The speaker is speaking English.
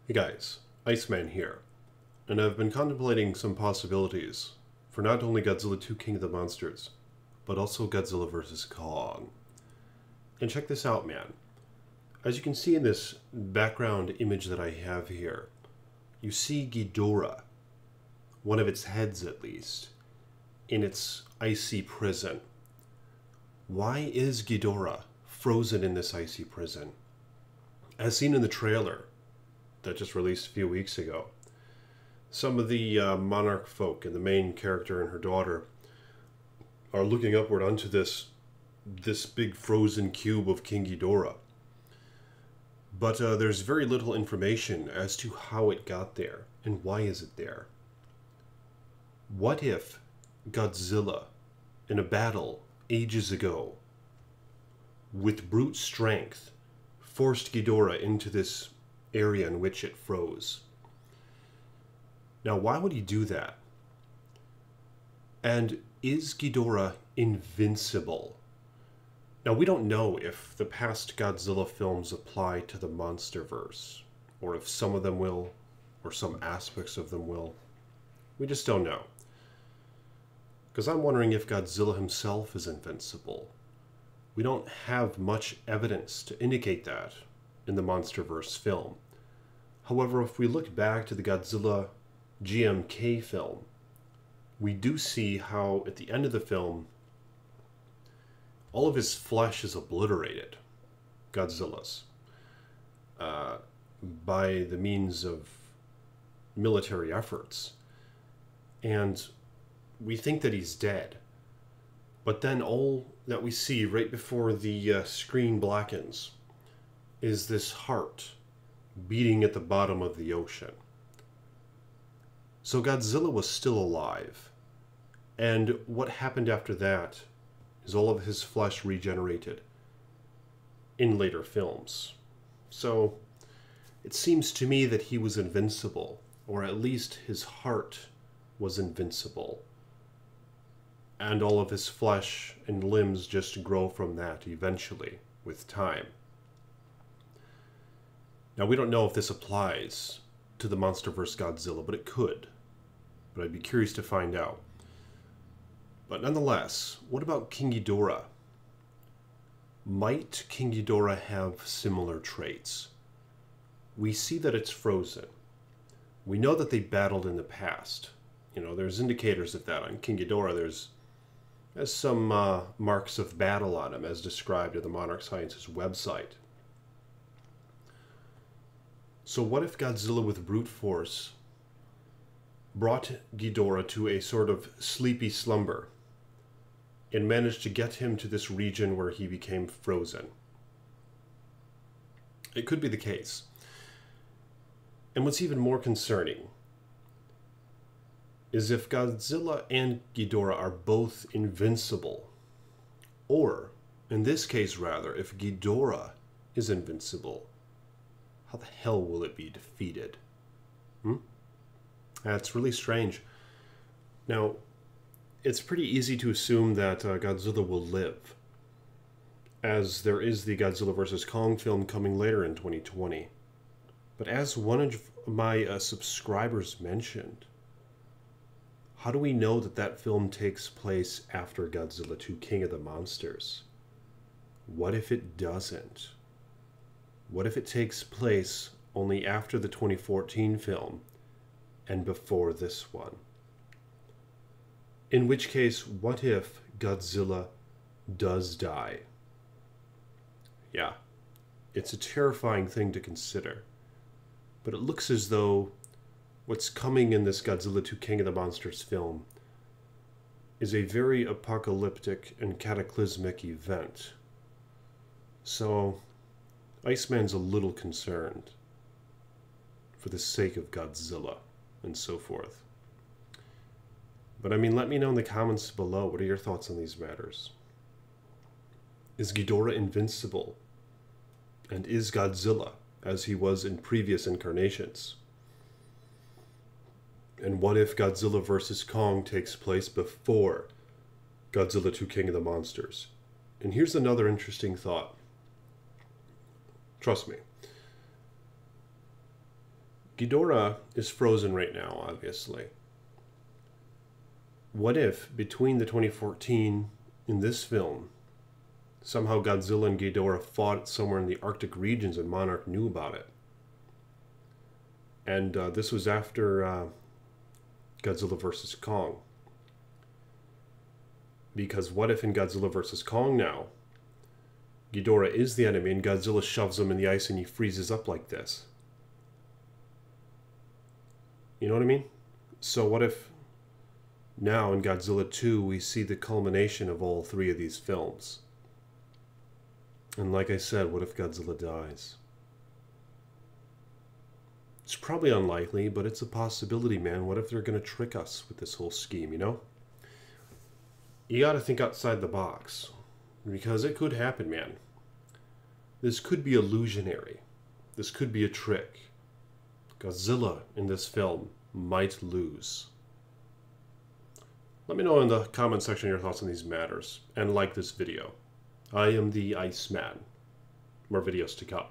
Hey guys, Iceman here, and I've been contemplating some possibilities for not only Godzilla 2 King of the Monsters, but also Godzilla vs. Kong. And check this out, man. As you can see in this background image that I have here, you see Ghidorah, one of its heads at least, in its icy prison. Why is Ghidorah frozen in this icy prison? As seen in the trailer that just released a few weeks ago, some of the monarch folk and the main character and her daughter are looking upward onto this big frozen cube of King Ghidorah. But there's very little information as to how it got there and why is it there. What if Godzilla, in a battle ages ago, with brute strength, forced Ghidorah into this area in which it froze? Now, why would he do that? And is Ghidorah invincible? Now, we don't know if the past Godzilla films apply to the MonsterVerse, or if some of them will, or some aspects of them will. We just don't know. Because I'm wondering if Godzilla himself is invincible. We don't have much evidence to indicate that in the MonsterVerse film. However, if we look back to the Godzilla GMK film, we do see how at the end of the film, all of his flesh is obliterated, Godzilla's, by the means of military efforts. And we think that he's dead. But then all that we see right before the screen blackens is this heart beating at the bottom of the ocean. So Godzilla was still alive. And what happened after that is all of his flesh regenerated in later films. So it seems to me that he was invincible, or at least his heart was invincible. And all of his flesh and limbs just grow from that eventually, with time. Now, we don't know if this applies to the MonsterVerse Godzilla, but it could. But I'd be curious to find out. But nonetheless, what about King Ghidorah? Might King Ghidorah have similar traits? We see that it's frozen. We know that they battled in the past. You know, there's indicators of that. On King Ghidorah, there's some marks of battle on him, as described at the Monarch Sciences website. So what if Godzilla with brute force brought Ghidorah to a sort of sleepy slumber and managed to get him to this region where he became frozen? It could be the case. And what's even more concerning is if Godzilla and Ghidorah are both invincible, or, in this case rather, if Ghidorah is invincible, how the hell will it be defeated? That's really strange. Now, it's pretty easy to assume that Godzilla will live, as there is the Godzilla vs. Kong film coming later in 2020. But as one of my subscribers mentioned, how do we know that that film takes place after Godzilla 2 King of the Monsters? What if it doesn't? What if it takes place only after the 2014 film and before this one? In which case, what if Godzilla does die? Yeah, it's a terrifying thing to consider. But it looks as though what's coming in this Godzilla 2 King of the Monsters film is a very apocalyptic and cataclysmic event. So, Iceman's a little concerned for the sake of Godzilla and so forth. But I mean, let me know in the comments below, what are your thoughts on these matters? Is Ghidorah invincible? And is Godzilla as he was in previous incarnations? And what if Godzilla vs. Kong takes place before Godzilla 2 King of the Monsters? And here's another interesting thought. Trust me. Ghidorah is frozen right now, obviously. What if, between the 2014 in this film, somehow Godzilla and Ghidorah fought somewhere in the Arctic regions and Monarch knew about it? And this was after Godzilla vs. Kong. Because what if in Godzilla vs. Kong now, Ghidorah is the enemy and Godzilla shoves him in the ice and he freezes up like this? You know what I mean? So what if now in Godzilla 2 we see the culmination of all three of these films? And like I said, what if Godzilla dies? It's probably unlikely, but it's a possibility, man. What if they're going to trick us with this whole scheme, you know? You got to think outside the box, because it could happen, man. This could be illusionary. This could be a trick. Godzilla in this film might lose. Let me know in the comment section your thoughts on these matters, and like this video. I am the Iceman. More videos to come.